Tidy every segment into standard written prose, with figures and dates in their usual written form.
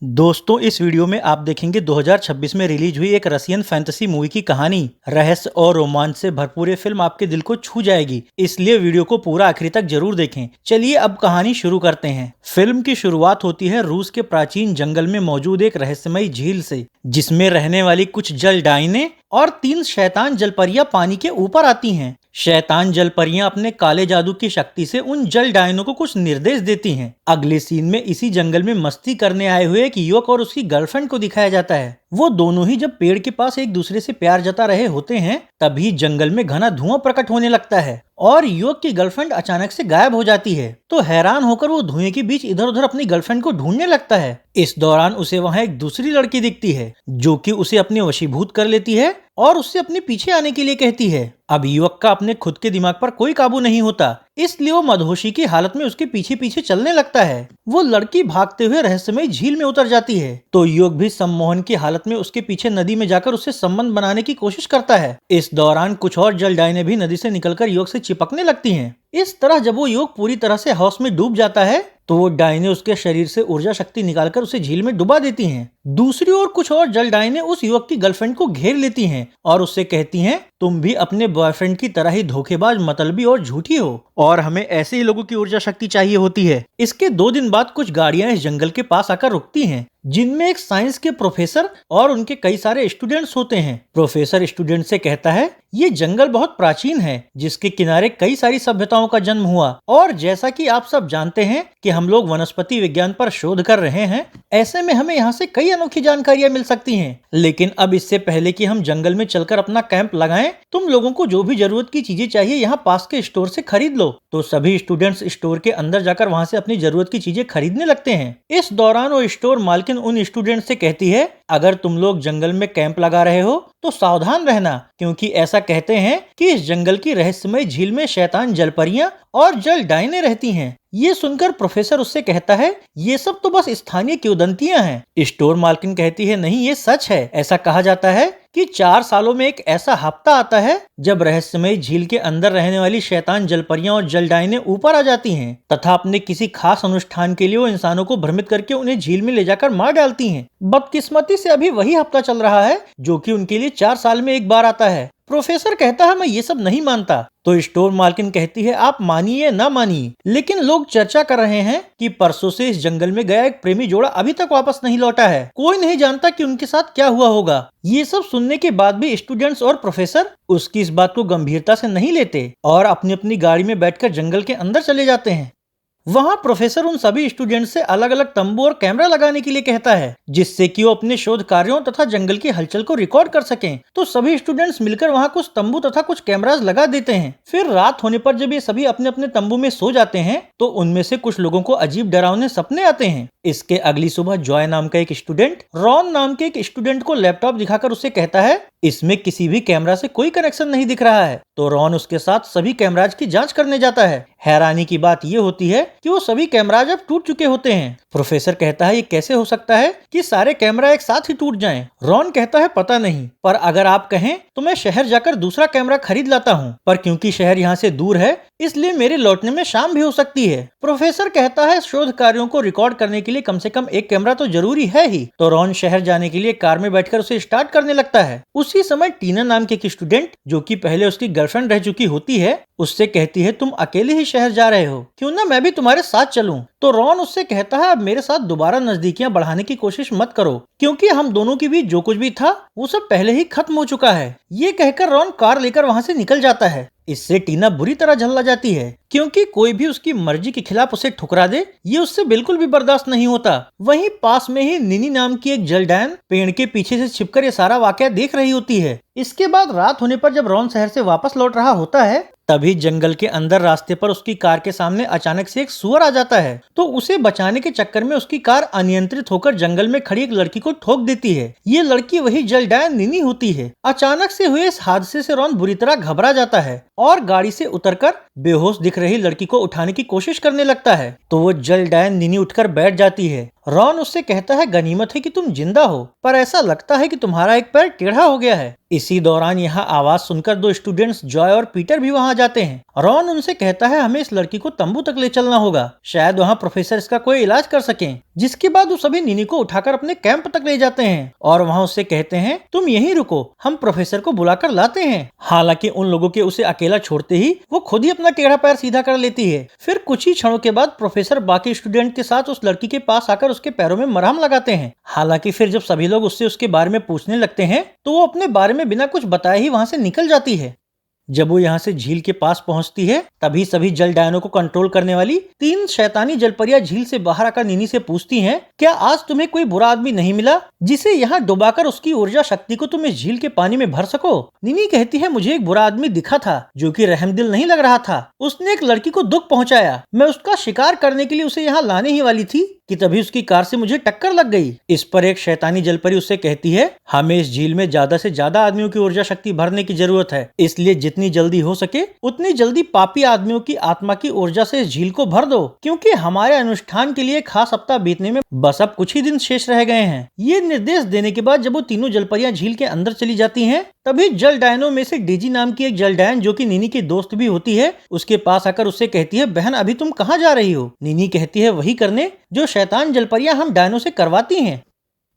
दोस्तों, इस वीडियो में आप देखेंगे 2026 में रिलीज हुई एक रशियन फैंटेसी मूवी की कहानी। रहस्य और रोमांच से भरपूर ये फिल्म आपके दिल को छू जाएगी, इसलिए वीडियो को पूरा आखिरी तक जरूर देखें। चलिए अब कहानी शुरू करते हैं। फिल्म की शुरुआत होती है रूस के प्राचीन जंगल में मौजूद एक रहस्यमयी झील से, जिसमें रहने वाली कुछ जल डायने और 3 शैतान जलपरियां पानी के ऊपर आती हैं। शैतान जलपरियां अपने काले जादू की शक्ति से उन जल डायनों को कुछ निर्देश देती हैं। अगले सीन में इसी जंगल में मस्ती करने आए हुए एक युवक और उसकी गर्लफ्रेंड को दिखाया जाता है। वो दोनों ही जब पेड़ के पास एक दूसरे से प्यार जता रहे होते हैं, तभी जंगल में घना धुआं प्रकट होने लगता है और युवक की गर्लफ्रेंड अचानक से गायब हो जाती है। तो हैरान होकर वो धुएं के बीच इधर उधर अपनी गर्लफ्रेंड को ढूंढने लगता है। इस दौरान उसे वहाँ एक दूसरी लड़की दिखती है, जो कि उसे अपने वशीभूत कर लेती है और उससे अपने पीछे आने के लिए कहती है। अब युवक का अपने खुद के दिमाग पर कोई काबू नहीं होता, इसलिए वो मदहोशी की हालत में उसके पीछे पीछे चलने लगता है। वो लड़की भागते हुए रहस्यमय झील में उतर जाती है, तो युवक भी सम्मोहन की हालत में उसके पीछे नदी में जाकर उससे संबंध बनाने की कोशिश करता है। इस दौरान कुछ और जल डायने भी नदी से निकलकर युवक से चिपकने लगती हैं। इस तरह जब वो युवक पूरी तरह से होश में डूब जाता है, तो वो डायने उसके शरीर से ऊर्जा शक्ति निकालकर उसे झील में डुबा देती हैं। दूसरी ओर कुछ और जल डायने उस युवक की गर्लफ्रेंड को घेर लेती हैं और उससे कहती हैं, तुम भी अपने बॉयफ्रेंड की तरह ही धोखेबाज, मतलबी और झूठी हो और हमें ऐसे ही लोगों की ऊर्जा शक्ति चाहिए होती है। इसके 2 दिन बाद कुछ गाड़ियां इस जंगल के पास आकर रुकती हैं, जिनमें एक साइंस के प्रोफेसर और उनके कई सारे स्टूडेंट्स होते हैं। प्रोफेसर स्टूडेंट से कहता है, ये जंगल बहुत प्राचीन है, जिसके किनारे कई सारी सभ्यताओं का जन्म हुआ, और जैसा कि आप सब जानते हैं कि हम लोग वनस्पति विज्ञान पर शोध कर रहे हैं, ऐसे में हमें यहाँ से कई अनोखी जानकारियां मिल सकती हैं। लेकिन अब इससे पहले कि हम जंगल में चलकर अपना कैंप लगाएं, तुम लोगों को जो भी जरूरत की चीजें चाहिए यहाँ पास के स्टोर से खरीद लो। तो सभी स्टूडेंट्स स्टोर के अंदर जाकर वहाँ से अपनी जरूरत की चीजें खरीदने लगते हैं। इस दौरान वो स्टोर मालकिन उन स्टूडेंट से कहती है, अगर तुम लोग जंगल में कैंप लगा रहे हो तो सावधान रहना, क्योंकि ऐसा कहते हैं कि इस जंगल की रहस्यमय झील में शैतान जलपरियां और जल डायने रहती हैं। ये सुनकर प्रोफेसर उससे कहता है, ये सब तो बस स्थानीय किंवदंतियां हैं। स्टोर मालकिन कहती है, नहीं, ये सच है। ऐसा कहा जाता है कि 4 सालों में एक ऐसा हफ्ता आता है जब रहस्यमय झील के अंदर रहने वाली शैतान जलपरियां और जल डायने ऊपर आ जाती हैं तथा अपने किसी खास अनुष्ठान के लिए वो इंसानों को भ्रमित करके उन्हें झील में ले जाकर मार डालती हैं। बदकिस्मती से अभी वही हफ्ता चल रहा है जो कि उनके लिए 4 साल में एक बार आता है। प्रोफेसर कहता है, मैं ये सब नहीं मानता। तो स्टोर मालकिन कहती है, आप मानिए ना मानिए, लेकिन लोग चर्चा कर रहे हैं कि परसों से इस जंगल में गया एक प्रेमी जोड़ा अभी तक वापस नहीं लौटा है। कोई नहीं जानता कि उनके साथ क्या हुआ होगा। ये सब सुनने के बाद भी स्टूडेंट्स और प्रोफेसर उसकी इस बात को गंभीरता से नहीं लेते और अपनी अपनी गाड़ी में बैठकर जंगल के अंदर चले जाते हैं। वहाँ प्रोफेसर उन सभी स्टूडेंट से अलग अलग तंबू और कैमरा लगाने के लिए कहता है, जिससे कि वो अपने शोध कार्यों तथा जंगल की हलचल को रिकॉर्ड कर सकें। तो सभी स्टूडेंट्स मिलकर वहाँ कुछ तंबू तथा कुछ कैमरास लगा देते हैं। फिर रात होने पर जब ये सभी अपने अपने तंबू में सो जाते हैं, तो उनमें से कुछ लोगों को अजीब डरावने सपने आते हैं। इसके अगली सुबह जॉय नाम का एक स्टूडेंट रॉन नाम के एक स्टूडेंट को लैपटॉप दिखाकर उससे कहता है, इसमें किसी भी कैमरा से कोई कनेक्शन नहीं दिख रहा है। तो रॉन उसके साथ सभी कैमराज की जांच करने जाता है। हैरानी की बात यह होती है कि वो सभी कैमराज अब टूट चुके होते हैं। प्रोफेसर कहता है, ये कैसे हो सकता है कि सारे कैमरा एक साथ ही टूट जाएं? रॉन कहता है, पता नहीं, पर अगर आप कहें तो मैं शहर जाकर दूसरा कैमरा खरीद लाता हूँ, पर क्योंकि शहर यहाँ से दूर है, इसलिए मेरे लौटने में शाम भी हो सकती है। प्रोफेसर कहता है, शोध कार्यों को रिकॉर्ड करने के लिए कम से कम एक कैमरा तो जरूरी है ही। तो रॉन शहर जाने के लिए कार में बैठकर उसे स्टार्ट करने लगता है। उसी समय टीना नाम की एक स्टूडेंट, जो कि पहले उसकी गर्लफ्रेंड रह चुकी होती है, उससे कहती है, तुम अकेले ही शहर जा रहे हो, क्यों ना मैं भी तुम्हारे साथ चलूं? तो रॉन उससे कहता है, अब मेरे साथ दोबारा नजदीकियां बढ़ाने की कोशिश मत करो, क्योंकि हम दोनों के बीच जो कुछ भी था वो सब पहले ही खत्म हो चुका है। ये कहकर रॉन कार लेकर वहाँ से निकल जाता है। इससे टीना बुरी तरह झल्ला जाती है, क्योंकि कोई भी उसकी मर्जी के खिलाफ उसे ठुकरा दे, ये उससे बिल्कुल भी बर्दाश्त नहीं होता। वहीं पास में ही निनी नाम की एक जलडैन पेड़ के पीछे से छिपकर ये सारा वाकया देख रही होती है। इसके बाद रात होने पर जब रॉन शहर से वापस लौट रहा होता है, तभी जंगल के अंदर रास्ते पर उसकी कार के सामने अचानक से एक सुअर आ जाता है। तो उसे बचाने के चक्कर में उसकी कार अनियंत्रित होकर जंगल में खड़ी एक लड़की को ठोक देती है। ये लड़की वही जलडैन निनी होती है। अचानक से हुए इस हादसे से रॉन बुरी तरह घबरा जाता है और गाड़ी से उतरकर बेहोश दिख रही लड़की को उठाने की कोशिश करने लगता है। तो वो जलडैन निनी उठकर बैठ जाती है। रॉन उससे कहता है, गनीमत है कि तुम जिंदा हो, पर ऐसा लगता है कि तुम्हारा एक पैर टेढ़ा हो गया है। इसी दौरान यहाँ आवाज सुनकर 2 स्टूडेंट्स जॉय और पीटर भी वहाँ जाते हैं। रॉन उनसे कहता है, हमें इस लड़की को तंबू तक ले चलना होगा, शायद वहाँ प्रोफेसर इसका कोई इलाज कर सकें। जिसके बाद वो सभी निनी को उठाकर अपने कैंप तक ले जाते हैं और वहाँ उससे कहते हैं तुम यहीं रुको, हम प्रोफेसर को बुलाकर लाते हैं। हालांकि उन लोगों के उसे अकेला छोड़ते ही वो खुद ही अपना टेढ़ा पैर सीधा कर लेती है। फिर कुछ ही क्षणों के बाद प्रोफेसर बाकी स्टूडेंट के साथ उस लड़की के पास आकर उसके पैरों में मरहम लगाते हैं। हालांकि फिर जब सभी लोग उससे उसके बारे में पूछने लगते हैं तो वो अपने बारे में बिना कुछ बताए ही वहाँ से निकल जाती है। जब वो यहाँ से झील के पास पहुंचती है तभी सभी जल डायनों को कंट्रोल करने वाली 3 शैतानी जलपरियां झील से बाहर आकर निनी से पूछती हैं, क्या आज तुम्हें कोई बुरा आदमी नहीं मिला जिसे यहाँ डुबाकर उसकी ऊर्जा शक्ति को तुम इस झील के पानी में भर सको? निनी कहती है, मुझे एक बुरा आदमी दिखा था जो कि रहमदिल नहीं लग रहा था। उसने एक लड़की को दुख पहुँचाया। मैं उसका शिकार करने के लिए उसे यहाँ लाने ही वाली थी कि तभी उसकी कार से मुझे टक्कर लग गई। इस पर एक शैतानी जलपरी उससे कहती है, हमें इस झील में ज्यादा से ज्यादा आदमियों की ऊर्जा शक्ति भरने की जरूरत है, इसलिए जितनी जल्दी हो सके उतनी जल्दी पापी आदमियों की आत्मा की ऊर्जा से इस झील को भर दो, क्योंकि हमारे अनुष्ठान के लिए खास हफ्ता बीतने में बस अब कुछ ही दिन शेष रह गए हैं। ये निर्देश देने के बाद जब वो तीनों जलपरियां झील के अंदर चली जाती हैं तभी जल डायनों में से डेजी नाम की एक जल डायन जो कि निनी की दोस्त भी होती है उसके पास आकर उससे कहती है, बहन अभी तुम कहाँ जा रही हो? निनी कहती है, वही करने जो शैतान जलपरियां हम डायनों से करवाती हैं।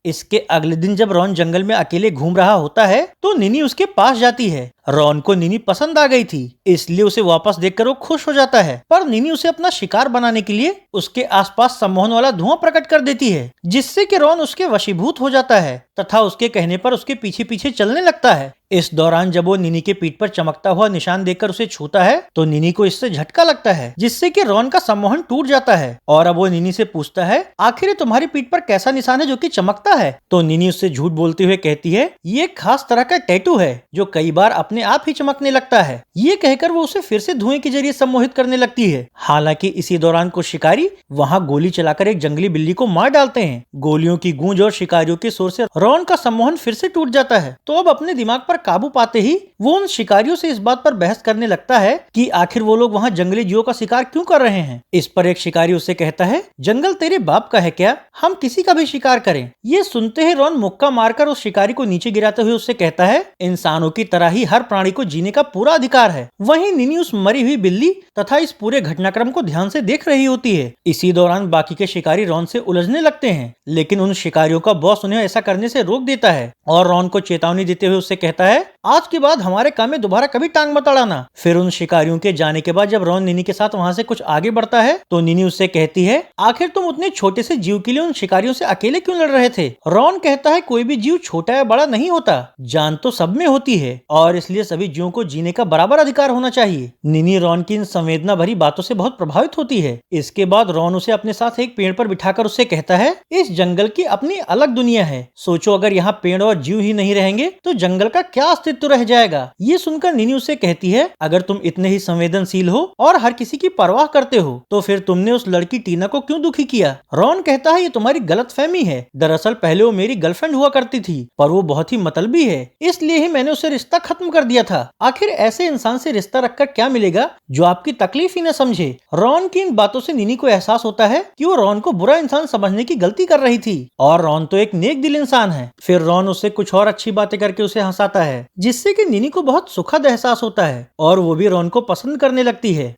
इसके अगले दिन जब रॉन जंगल में अकेले घूम रहा होता है तो निनी उसके पास जाती है। रॉन को निनी पसंद आ गई थी इसलिए उसे वापस देखकर वो खुश हो जाता है, पर निनी उसे अपना शिकार बनाने के लिए उसके आसपास सम्मोहन वाला धुआं प्रकट कर देती है जिससे कि रॉन उसके वशीभूत हो जाता है तथा उसके कहने पर उसके पीछे पीछे चलने लगता है। इस दौरान जब वो निनी के पीठ पर चमकता हुआ निशान देखकर उसे छूता है तो निनी को इससे झटका लगता है जिससे कि रॉन का सम्मोहन टूट जाता है और अब वो निनी से पूछता है, आखिर तुम्हारी पीठ पर कैसा निशान है जो कि चमकता है? तो निनी उससे झूठ बोलते हुए कहती है, ये एक खास तरह का टैटू है जो कई बार अपने आप ही चमकने लगता है। ये कहकर वो उसे फिर से धुएं के जरिए सम्मोहित करने लगती है। हालांकि इसी दौरान कुछ शिकारी वहाँ गोली चलाकर एक जंगली बिल्ली को मार डालते हैं। गोलियों की गूंज और शिकारियों के शोर से रॉन का सम्मोहन फिर से टूट जाता है। तो अब अपने दिमाग पर काबू पाते ही वो उन शिकारियों से इस बात पर बहस करने लगता है कि आखिर वो लोग वहाँ जंगली जीवों का शिकार क्यों कर रहे हैं। इस पर एक शिकारी उससे कहता है, जंगल तेरे बाप का है क्या, हम किसी का भी शिकार करें। ये सुनते ही रॉन मुक्का मारकर उस शिकारी को नीचे गिराते हुए उससे कहता है, इंसानों की तरह ही हर प्राणी को जीने का पूरा अधिकार है। वहीं निनी उस मरी हुई बिल्ली तथा इस पूरे घटनाक्रम को ध्यान से देख रही होती है। इसी दौरान बाकी के शिकारी रॉन से उलझने लगते हैं लेकिन उन शिकारियों का बॉस उन्हें ऐसा करने से रोक देता है और रॉन को चेतावनी देते हुए उससे कहता है, आज के बाद हमारे काम में दोबारा कभी टांग मत अड़ाना। फिर उन शिकारियों के जाने के बाद जब रॉन निनी के साथ वहाँ से कुछ आगे बढ़ता है तो निनी उससे कहती है, आखिर तुम उतने छोटे से जीव के लिए उन शिकारियों से अकेले क्यों लड़ रहे थे? रॉन कहता है, कोई भी जीव छोटा या बड़ा नहीं होता, जान तो सब में होती है और इसलिए सभी जीवों को जीने का बराबर अधिकार होना चाहिए। निनी रॉन की इन संवेदना भरी बातों से बहुत प्रभावित होती है। इसके बाद रॉन उसे अपने साथ एक पेड़ पर बिठाकर उससे कहता है, इस जंगल की अपनी अलग दुनिया है, सोचो अगर यहाँ पेड़ और जीव ही नहीं रहेंगे तो जंगल का क्या अस्तित्व रह जाएगा। ये सुनकर निनी उससे कहती है, अगर तुम इतने ही संवेदनशील हो और हर किसी की परवाह करते हो तो फिर तुमने उस लड़की टीना को क्यों दुखी किया? रॉन कहता है, ये तुम्हारी गलतफहमी है, दरअसल पहले वो मेरी गर्लफ्रेंड हुआ करती थी पर वो बहुत ही मतलबी है, इसलिए ही मैंने उससे रिश्ता खत्म कर दिया था। आखिर ऐसे इंसान से रिश्ता रखकर क्या मिलेगा जो आपकी तकलीफ ही न समझे। रॉन की इन बातों से निनी को एहसास होता है कि वो रॉन को बुरा इंसान समझने की गलती कर रही थी और रॉन तो एक नेक दिल इंसान है। फिर रॉन उससे कुछ और अच्छी बातें करके उसे हंसाता है जिससे कि निनी को बहुत सुखद एहसास होता है और वो भी रॉन को पसंद करने लगती है,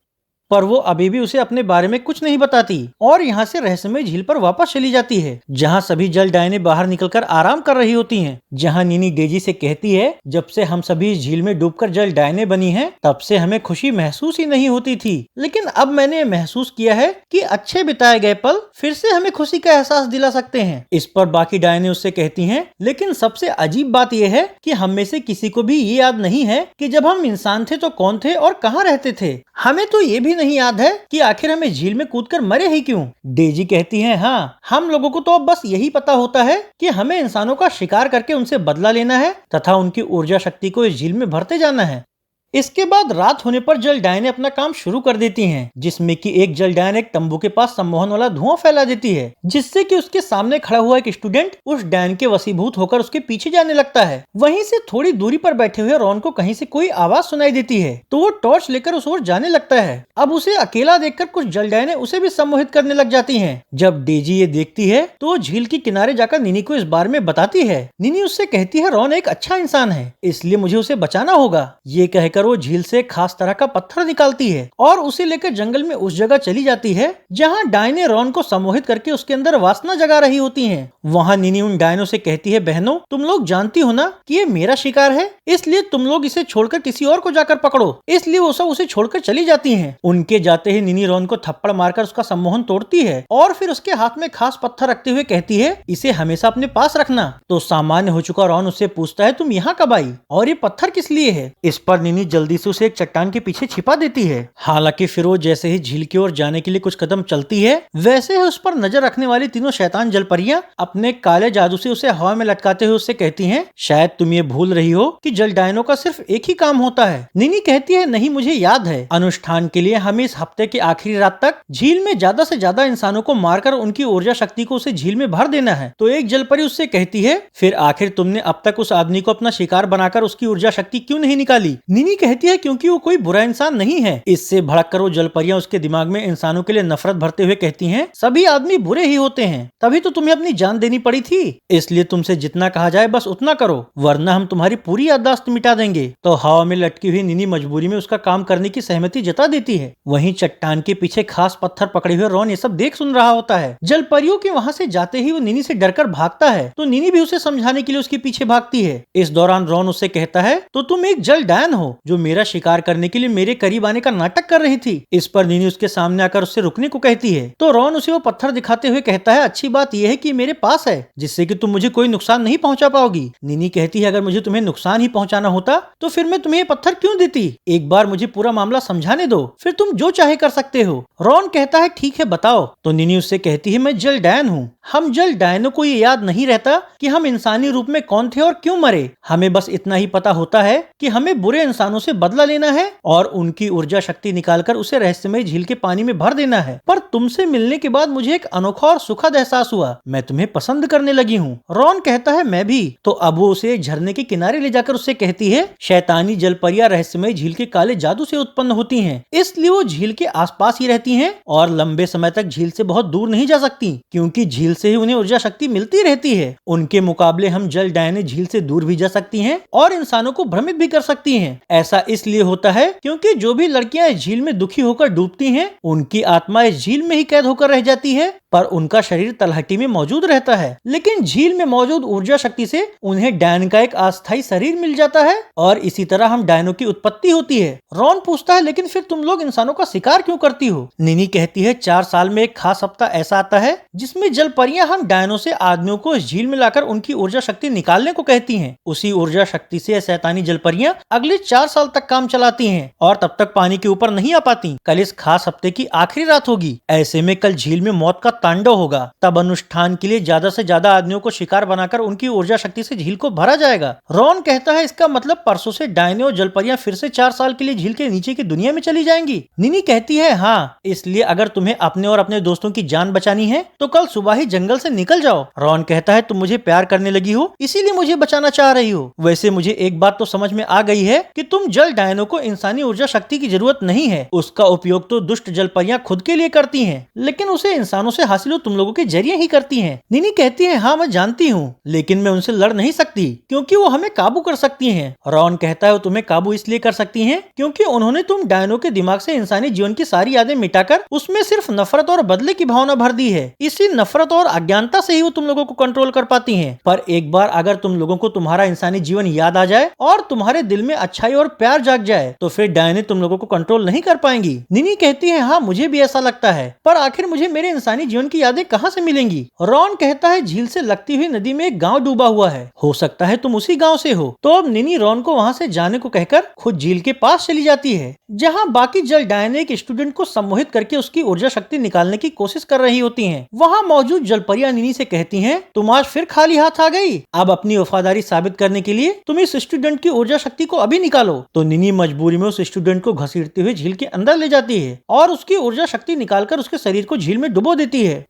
पर वो अभी भी उसे अपने बारे में कुछ नहीं बताती और यहाँ से रहस्यमय झील पर वापस चली जाती है जहाँ सभी जल डायने बाहर निकलकर आराम कर रही होती हैं। जहाँ निनी डेजी से कहती है, जब से हम सभी इस झील में डूबकर जल डायने बनी हैं तब से हमें खुशी महसूस ही नहीं होती थी, लेकिन अब मैंने महसूस किया है कि अच्छे बिताए गए पल फिर से हमें खुशी का एहसास दिला सकते हैं। इस पर बाकी डायने उससे कहती हैं, लेकिन सबसे अजीब बात यह है कि हम में से किसी को भी ये याद नहीं है कि जब हम इंसान थे तो कौन थे और कहाँ रहते थे। हमें तो ये भी नहीं याद है कि आखिर हमें झील में कूदकर मरे ही क्यों। डेजी कहती है, हाँ, हम लोगों को तो अब बस यही पता होता है कि हमें इंसानों का शिकार करके उनसे बदला लेना है तथा उनकी ऊर्जा शक्ति को इस झील में भरते जाना है। इसके बाद रात होने पर जल डायने अपना काम शुरू कर देती हैं, जिसमें कि एक जल डायन एक तंबू के पास सम्मोहन वाला धुआं फैला देती है जिससे कि उसके सामने खड़ा हुआ एक स्टूडेंट उस डायन के वशीभूत होकर उसके पीछे जाने लगता है। वहीं से थोड़ी दूरी पर बैठे हुए रॉन को कहीं से कोई आवाज सुनाई देती है तो वो टॉर्च लेकर उस ओर जाने लगता है। अब उसे अकेला देखकर कुछ जल डायने उसे भी सम्मोहित करने लग जाती है। जब डेजी ये देखती है तो झील के किनारे जाकर निनी को इस बारे में बताती है। निनी उससे कहती है, रॉन एक अच्छा इंसान है इसलिए मुझे उसे बचाना होगा। ये कहकर कहकर वो झील से एक खास तरह का पत्थर निकालती है और उसे लेकर जंगल में उस जगह चली जाती है जहाँ डायने रॉन को सम्मोहित करके उसके अंदर वासना जगा रही होती हैं। वहाँ निनी उन डायनों से कहती है, बहनों तुम लोग जानती हो ना कि ये मेरा शिकार है, इसलिए तुम लोग इसे छोड़कर किसी और को जाकर पकड़ो। इसलिए वो सब उसे छोड़कर चली जाती हैं। उनके जाते ही निनी रॉन को थप्पड़ मारकर उसका सम्मोहन तोड़ती है और फिर उसके हाथ में खास पत्थर रखते हुए कहती है, इसे हमेशा अपने पास रखना। तो सामान्य हो चुका रॉन उससे पूछता है, तुम यहाँ कब आई और ये पत्थर किस लिए है? इस पर निनी जल्दी से उसे एक चट्टान के पीछे छिपा देती है। हालांकि फिर वो जैसे ही झील की ओर जाने के लिए कुछ कदम चलती है, वैसे ही उस पर नजर रखने वाली तीनों शैतान जलपरियां अपने काले जादू से उसे हवा में लटकाते हुए उससे कहती हैं, शायद तुम ये भूल रही हो कि जल डायनों का सिर्फ एक ही काम होता है। निनी कहती है, नहीं मुझे याद है, अनुष्ठान के लिए हमें इस हफ्ते की आखिरी रात तक झील में ज्यादा से ज्यादा इंसानों को मारकर उनकी ऊर्जा शक्ति को उसे झील में भर देना है। तो एक जलपरी उससे कहती है, फिर आखिर तुमने अब तक उस आदमी को अपना शिकार बनाकर उसकी ऊर्जा शक्ति क्यों नहीं निकाली? निनी कहती है, क्योंकि वो कोई बुरा इंसान नहीं है। इससे भड़ककर वो जलपरियां उसके दिमाग में इंसानों के लिए नफरत भरते हुए कहती हैं, सभी आदमी बुरे ही होते हैं, तभी तो तुम्हें अपनी जान देनी पड़ी थी। इसलिए तुमसे जितना कहा जाए बस उतना करो, वरना हम तुम्हारी पूरी याददाश्त मिटा देंगे। तो हवा में लटकी हुई निनी मजबूरी में उसका काम करने की सहमति जता देती है। वहीं चट्टान के पीछे खास पत्थर पकड़े हुए रॉन ये सब देख सुन रहा होता है। जलपरियों के वहाँ से जाते ही वो निनी से डरकर भागता है, तो निनी भी उसे समझाने के लिए उसके पीछे भागती है। इस दौरान रॉन उससे कहता है, तो तुम एक जल डायन हो जो मेरा शिकार करने के लिए मेरे करीब आने का नाटक कर रही थी। इस पर निनी उसके सामने आकर उससे रुकने को कहती है। तो रॉन उसे वो पत्थर दिखाते हुए कहता है, अच्छी बात यह है कि मेरे पास है, जिससे कि तुम मुझे कोई नुकसान नहीं पहुंचा पाओगी। निनी कहती है, अगर मुझे तुम्हें नुकसान ही पहुंचाना होता तो फिर मैं तुम्हें ये पत्थर क्यों देती? एक बार मुझे पूरा मामला समझाने दो, फिर तुम जो चाहे कर सकते हो। रॉन कहता है, ठीक है बताओ। तो निनी उससे कहती है, मैं जल डायन हूँ। हम जल डायनों को ये याद नहीं रहता कि हम इंसानी रूप में कौन थे और क्यों मरे। हमें बस इतना ही पता होता है कि हमें बुरे इंसानों से बदला लेना है और उनकी ऊर्जा शक्ति निकालकर उसे रहस्यमय झील के पानी में भर देना है। पर तुमसे मिलने के बाद मुझे एक अनोखा और सुखद एहसास हुआ, मैं तुम्हें पसंद करने लगी हूँ। रॉन कहता है, मैं भी। तो अब वो उसे झरने के किनारे ले जाकर उससे कहती है, शैतानी जलपरियां रहस्यमय झील के काले जादू से उत्पन्न होती हैं, इसलिए वो झील के आसपास ही रहती हैं और लंबे समय तक झील से बहुत दूर नहीं जा सकती, क्योंकि झील से ही उन्हें ऊर्जा शक्ति मिलती रहती है। उनके मुकाबले हम जल डायने झील से दूर भी जा सकती हैं और इंसानों को भ्रमित भी कर सकती हैं। ऐसा इसलिए होता है क्योंकि जो भी लड़कियां इस झील में दुखी होकर डूबती हैं, उनकी आत्मा इस झील में ही कैद होकर रह जाती है, पर उनका शरीर तलहटी में मौजूद रहता है। लेकिन झील में मौजूद ऊर्जा शक्ति से उन्हें डायन का एक अस्थायी शरीर मिल जाता है और इसी तरह हम डायनों की उत्पत्ति होती है। रॉन पूछता है, लेकिन फिर तुम लोग इंसानों का शिकार क्यों करती हो? निनी कहती है, 4 साल में एक खास हफ्ता ऐसा आता है जिसमें जलपरियां हम डायनों से आदमियों को इस झील में लाकर उनकी ऊर्जा शक्ति निकालने को कहती हैं। उसी ऊर्जा शक्ति से शैतानी जलपरियां अगले 4 साल तक काम चलाती हैं और तब तक पानी के ऊपर नहीं आ पाती। कल इस खास हफ्ते की आखिरी रात होगी, ऐसे में कल झील में मौत का तांडव होगा। तब अनुष्ठान के लिए ज्यादा से ज्यादा आदमियों को शिकार बनाकर उनकी ऊर्जा शक्ति से झील को भरा जाएगा। रॉन कहता है, इसका मतलब परसों से डायने और जलपरियां फिर से 4 साल के लिए झील के नीचे की दुनिया में चली जाएंगी। निनी कहती है, हाँ, इसलिए अगर तुम्हें अपने और अपने दोस्तों की जान बचानी है तो कल सुबह ही जंगल से निकल जाओ। रॉन कहता है, तुम मुझे प्यार करने लगी हो, इसीलिए मुझे बचाना चाह रही हो। वैसे मुझे एक बात तो समझ में आ गई है कि तुम जल डायनों को इंसानी ऊर्जा शक्ति की जरूरत नहीं है, उसका उपयोग तो दुष्ट जलपरियां खुद के लिए करती हैं, लेकिन उसे इंसानों से हासिल तुम लोगों के जरिए ही करती हैं। निनी कहती है, हाँ मैं जानती हूँ, लेकिन मैं उनसे लड़ नहीं सकती क्योंकि वो हमें काबू कर सकती हैं। रॉन कहता है, वो तुम्हें काबू इसलिए कर सकती हैं क्योंकि उन्होंने तुम डायनों के दिमाग से इंसानी जीवन की सारी यादें मिटाकर उसमें सिर्फ नफरत और बदले की भावना भर दी है। इसी नफरत और अज्ञानता से ही वो तुम लोगों को कंट्रोल कर पाती हैं। पर एक बार अगर तुम लोगों को तुम्हारा इंसानी जीवन याद आ जाए और तुम्हारे दिल में अच्छाई और प्यार जाग जाए तो फिर डायने तुम लोगों को कंट्रोल नहीं कर पाएंगी। निनी कहती है, हाँ मुझे भी ऐसा लगता है, पर आखिर मुझे मेरे इंसानी जीवन की यादें कहाँ से मिलेंगी? रॉन कहता है, झील से लगती हुई नदी में एक गांव डूबा हुआ है, हो सकता है तुम उसी गांव से हो। तो अब निनी रॉन को वहां से जाने को कहकर खुद झील के पास चली जाती है, जहां बाकी जल डायने एक स्टूडेंट को सम्मोहित करके उसकी ऊर्जा शक्ति निकालने की कोशिश कर रही होती हैं। वहां मौजूद जलपरियां निनी से कहती हैं, तुम आज फिर खाली हाथ आ गई, अब अपनी वफादारी साबित करने के लिए तुम इस स्टूडेंट की ऊर्जा शक्ति को अभी निकालो। तो निनी मजबूरी में उस स्टूडेंट को घसीटते हुए झील के अंदर ले जाती है और उसकी ऊर्जा शक्ति निकालकर उसके शरीर को झील में डुबो देती है।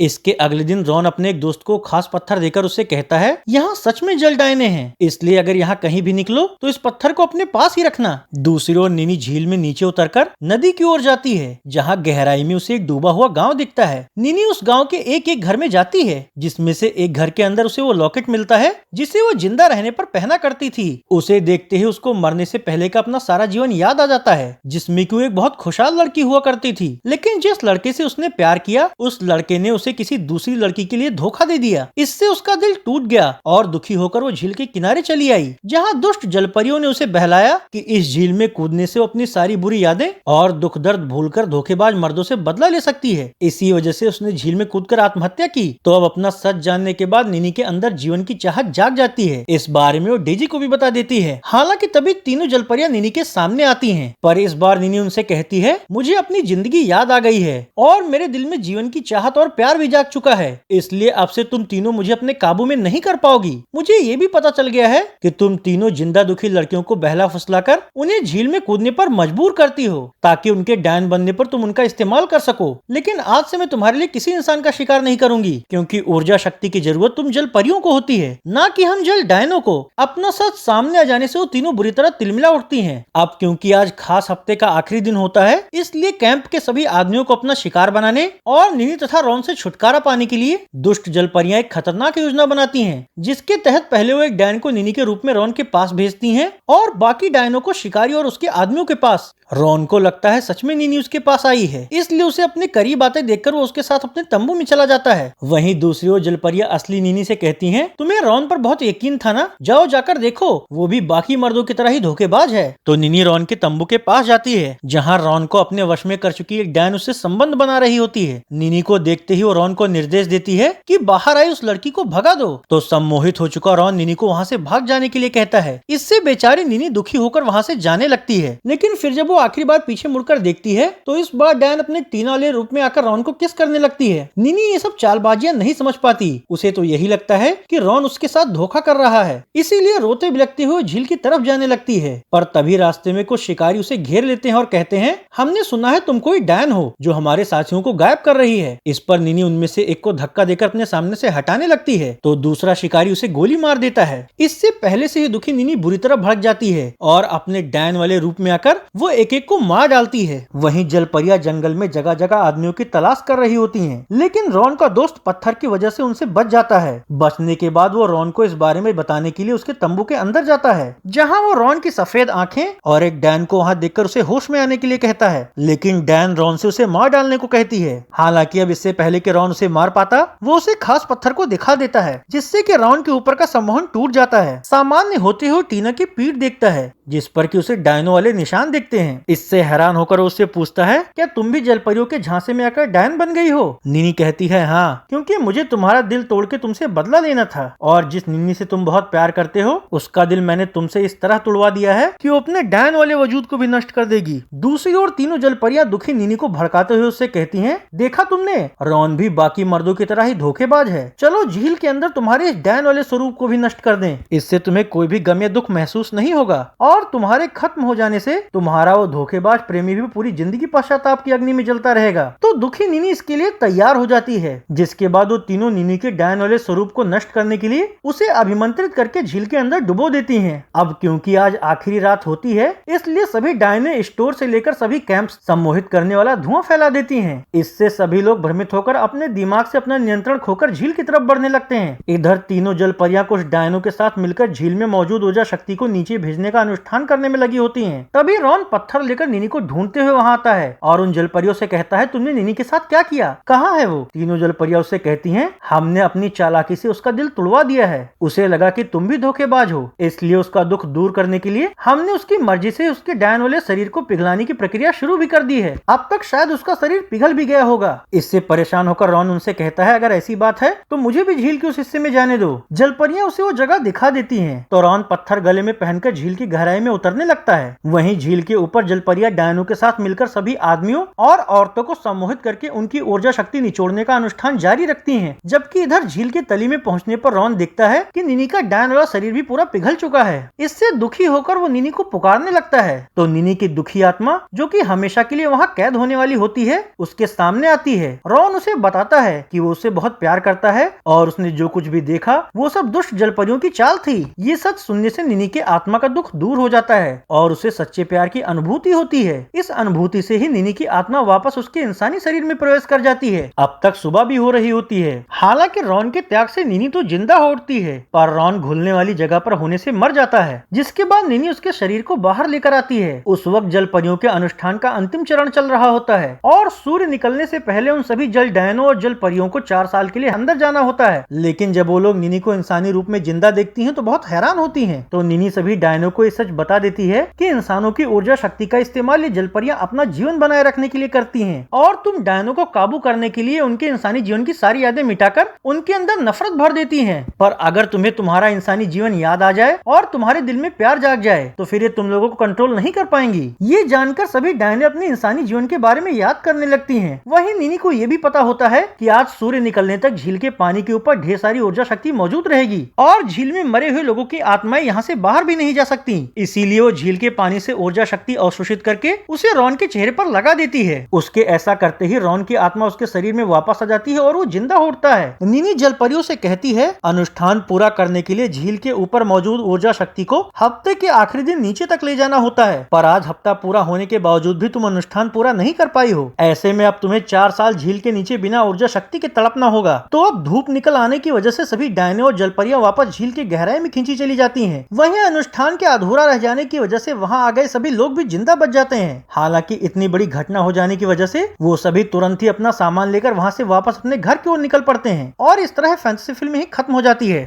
इसके अगले दिन रॉन अपने एक दोस्त को खास पत्थर देकर उसे कहता है, यहाँ सच में जल डायने हैं, इसलिए अगर यहाँ कहीं भी निकलो तो इस पत्थर को अपने पास ही रखना। दूसरी ओर निनी झील में नीचे उतरकर नदी की ओर जाती है, जहाँ गहराई में उसे एक डूबा हुआ गाँव दिखता है। निनी उस गाँव के एक एक घर में जाती है, जिसमें से एक घर के अंदर उसे वो लॉकेट मिलता है जिसे वो जिंदा रहने पर पहना करती थी। उसे देखते ही उसको मरने से पहले का अपना सारा जीवन याद आ जाता है, जिसमें कि वो एक बहुत खुशहाल लड़की हुआ करती थी। लेकिन जिस लड़के से उसने प्यार किया, उस लड़के ने उसे किसी दूसरी लड़की के लिए धोखा दे दिया। इससे उसका दिल टूट गया और दुखी होकर वो झील के किनारे चली आई, जहाँ दुष्ट जलपरियों ने उसे बहलाया कि इस झील में कूदने से वो अपनी सारी बुरी यादें और दुख दर्द भूलकर धोखेबाज मर्दों से बदला ले सकती है। इसी वजह से उसने झील में कूदकर आत्महत्या की। तो अब अपना सच जानने के बाद निनी के अंदर जीवन की चाहत जाग जाती है। इस बारे में वो डेजी को भी बता देती है। हालांकि तभी तीनों जलपरियां निनी के सामने आती हैं, पर इस बार निनी उनसे कहती है, मुझे अपनी जिंदगी याद आ गई है और मेरे दिल में जीवन की चाहत और प्यार भी जाग चुका है, इसलिए अब से तुम तीनों मुझे अपने काबू में नहीं कर पाओगी। मुझे ये भी पता चल गया है कि तुम तीनों जिंदा दुखी लड़कियों को बहला फुसलाकर उन्हें झील में कूदने पर मजबूर करती हो, ताकि उनके डायन बनने पर तुम उनका इस्तेमाल कर सको। लेकिन आज से मैं तुम्हारे लिए किसी इंसान का शिकार नहीं करूंगी, क्योंकि ऊर्जा शक्ति की जरूरत तुम जल परियों को होती है, ना कि हम जल डायनों को। अपना सच सामने आ जाने से वो तीनों बुरी तरह तिलमिला उठती हैं। अब क्योंकि आज खास हफ्ते का आखिरी दिन होता है, इसलिए कैंप के सभी आदमियों को अपना शिकार बनाने और निनी तथा रॉन से छुटकारा पाने के लिए दुष्ट जल परियां एक खतरनाक योजना बनाती हैं, जिसके तहत पहले वो एक डायन को निनी के रूप में रॉन के पास भेजती हैं और बाकी डायनों को शिकारी और उसके आदमियों के पास। रॉन को लगता है सच में निनी उसके पास आई है, इसलिए उसे अपने करीब आते देखकर वो उसके साथ अपने तंबू में चला जाता है। वहीं दूसरी ओर जलपरियां असली निनी से कहती हैं, तुम्हें रॉन पर बहुत यकीन था ना, जाओ जाकर देखो, वो भी बाकी मर्दों की तरह ही धोखेबाज है। तो निनी रॉन के तंबू के पास जाती है, जहाँ रॉन को अपने वश में कर चुकी एक डायन उससे संबंध बना रही होती है। निनी को देखते ही वो रॉन को निर्देश देती है कि बाहर आई उस लड़की को भगा दो। तो सम्मोहित हो चुका रॉन निनी को वहाँ से भाग जाने के लिए कहता है। इससे बेचारी निनी दुखी होकर वहाँ से जाने लगती है। लेकिन फिर जब वो आखिरी बार पीछे मुड़कर देखती है, तो इस बार डायन अपने टीना वाले रूप में आकर रॉन को किस करने लगती है। निनी ये सब चालबाजियां नहीं समझ पाती, उसे तो यही लगता है कि रॉन उसके साथ धोखा कर रहा है, इसीलिए रोते बिलखते हुए झील की तरफ जाने लगती है। पर तभी रास्ते में कुछ शिकारी उसे घेर लेते हैं और कहते हैं, हमने सुना है तुम कोई डायन हो जो हमारे साथियों को गायब कर रही है। इस पर निनी उनमें से एक को धक्का देकर अपने सामने से हटाने लगती है, तो दूसरा शिकारी उसे गोली मार देता है। इससे पहले से ही दुखी निनी बुरी तरह भड़क जाती है और अपने डायन वाले रूप में आकर वो एक एक को मार डालती है। वहीं जलपरियां जंगल में जगह जगह आदमियों की तलाश कर रही होती हैं, लेकिन रॉन का दोस्त पत्थर की वजह से उनसे बच जाता है। बचने के बाद वो रॉन को इस बारे में बताने के लिए उसके तंबू के अंदर जाता है, जहां वो रॉन की सफेद आंखें और एक डैन को वहां देखकर उसे होश में आने के लिए कहता है। लेकिन डैन रॉन से उसे मार डालने को कहती है। हालांकि अब इससे पहले कि रॉन उसे मार पाता, वो उसे खास पत्थर को दिखा देता है, जिससे कि रॉन के ऊपर का सम्मोहन टूट जाता है। सामान्य होते हुए टीना की पीठ देखता है, जिस पर कि उसे डायनो वाले निशान दिखते हैं। इससे हैरान होकर उससे पूछता है, क्या तुम भी जलपरियों के झांसे में आकर डायन बन गई हो? निनी कहती है, हाँ, क्योंकि मुझे तुम्हारा दिल तोड़ के तुमसे बदला लेना था, और जिस निनी से तुम बहुत प्यार करते हो उसका दिल मैंने तुमसे इस तरह तोड़वा दिया है कि वो अपने डायन वाले वजूद को भी नष्ट कर देगी। दूसरी ओर तीनों जलपरियां दुखी निनी को भड़काते हुए उससे कहती हैं, देखा तुमने, रॉन भी बाकी मर्दों की तरह ही धोखेबाज है। चलो झील के अंदर तुम्हारे इस डायन वाले स्वरूप को भी नष्ट कर दें, इससे तुम्हें कोई भी गम या दुख महसूस नहीं होगा, और तुम्हारे खत्म हो जाने से तुम्हारा वो धोखेबाज प्रेमी भी पूरी जिंदगी पश्चाताप की अग्नि में जलता रहेगा। तो दुखी निनी इसके लिए तैयार हो जाती है, जिसके बाद वो तीनों निनी के डायन वाले स्वरूप को नष्ट करने के लिए उसे अभिमंत्रित करके झील के अंदर डुबो देती हैं। अब क्योंकि आज आखिरी रात होती है, इसलिए सभी डायने स्टोर से लेकर सभी कैंप सम्मोहित करने वाला धुआं फैला देती हैं। इससे सभी लोग भ्रमित होकर अपने दिमाग से अपना नियंत्रण खोकर झील की तरफ बढ़ने लगते हैं। इधर तीनों जलपरियां कुछ डायनों के साथ मिलकर झील में मौजूद ऊर्जा शक्ति को नीचे भेजने का अनुष्ठान करने में लगी होती हैं। तभी रॉन पत्थर लेकर निनी को ढूंढते हुए वहां आता है और उन जलपरियों से कहता है, तुमने निनी के साथ क्या किया? कहाँ है वो? तीनों जलपरियां उससे कहती हैं, हमने अपनी चालाकी से उसका दिल तोड़वा दिया है। उसे लगा कि तुम भी धोखेबाज हो, इसलिए उसका दुख दूर करने के लिए हमने उसकी मर्जी से उसके डायन वाले शरीर को पिघलाने की प्रक्रिया शुरू भी कर दी है। अब तक शायद उसका शरीर पिघल भी गया होगा। इससे परेशान होकर रॉन उनसे कहता है, अगर ऐसी बात है तो मुझे भी झील के उस हिस्से में जाने दो। जलपरियां उसे वो जगह दिखा देती हैं, तो रॉन पत्थर गले में पहनकर झील की गहराई गहराई में उतरने लगता है। वहीं झील के ऊपर जलपरियां डायनो के साथ मिलकर सभी आदमियों और औरतों को सम्मोहित करके उनकी ऊर्जा शक्ति निचोड़ने का अनुष्ठान जारी रखती हैं। जबकि इधर झील के तली में पहुंचने पर रॉन देखता है कि निनी का डायन वाला शरीर भी पूरा पिघल चुका है। इससे दुखी होकर वो निनी को पुकारने लगता है तो निनी की दुखी आत्मा, जो कि हमेशा के लिए वहां कैद होने वाली होती है, उसके सामने आती है। रॉन उसे बताता है कि वो उसे बहुत प्यार करता है और उसने जो कुछ भी देखा वो सब दुष्ट जलपरियों की चाल थी। ये सच सुनने से निनी के आत्मा का दुख दूर हो जाता है और उसे सच्चे प्यार की अनुभूति होती है। इस अनुभूति से ही निनी की आत्मा वापस उसके इंसानी शरीर में प्रवेश कर जाती है। अब तक सुबह भी हो रही होती है। हालांकि रॉन के त्याग से निनी तो जिंदा हो उठती है, पर रॉन घुलने वाली जगह पर होने से मर जाता है, जिसके बाद निनी उसके शरीर को बाहर लेकर आती है। उस वक्त जलपरियों के अनुष्ठान का अंतिम चरण चल रहा होता है और सूर्य निकलने से पहले उन सभी जल डायनों और जल परियों को 4 साल के लिए अंदर जाना होता है। लेकिन जब वो लोग निनी को इंसानी रूप में जिंदा देखती हैं तो बहुत हैरान होती हैं। तो निनी सभी डायनों को ये सच बता देती है कि इंसानों की ऊर्जा शक्ति का इस्तेमाल ये जलपरियां अपना जीवन बनाए रखने के लिए करती हैं और तुम डायनों को काबू करने के लिए उनके इंसानी जीवन की सारी यादें मिटाकर उनके अंदर नफरत भर देती हैं। पर अगर तुम्हें तुम्हारा इंसानी जीवन याद आ जाए और तुम्हारे दिल में प्यार जाग जाए तो फिर ये तुम लोगों को कंट्रोल नहीं कर पाएंगी। ये जानकर सभी डायने अपने इंसानी जीवन के बारे में याद करने लगती हैं। वहीं निनी को ये भी पता होता है कि आज सूर्य निकलने तक झील के पानी के ऊपर ढेर सारी ऊर्जा शक्ति मौजूद रहेगी और झील में मरे हुए लोगों की आत्माएं यहाँ से बाहर भी नहीं जा सकती। इसीलिए वो झील के पानी से ऊर्जा शक्ति अवशोषित करके उसे रॉन के चेहरे पर लगा देती है। उसके ऐसा करते ही रॉन की आत्मा उसके शरीर में वापस आ जाती है और वो जिंदा हो उठता है। निनी जलपरियों से कहती है अनुष्ठान पूरा करने के लिए झील के ऊपर मौजूद ऊर्जा शक्ति को हफ्ते के आखिरी दिन नीचे तक ले जाना होता है, पर आज हफ्ता पूरा होने के बावजूद भी तुम अनुष्ठान पूरा नहीं कर पाई हो। ऐसे में अब तुम्हें 4 साल झील के नीचे बिना ऊर्जा शक्ति के तड़पना होगा। तो अब धूप निकल आने की वजह से सभी डायने और जलपरियां वापस झील के गहराई में खींची चली जाती हैं। वहीं अनुष्ठान के अधूरा रह जाने की वजह से वहां आ गए सभी लोग भी जिंदा बच जाते हैं। हालांकि इतनी बड़ी घटना हो जाने की वजह से वो सभी तुरंत ही अपना सामान लेकर वहां से वापस अपने घर की ओर निकल पड़ते हैं और इस तरह फैंटेसी फिल्म ही खत्म हो जाती है।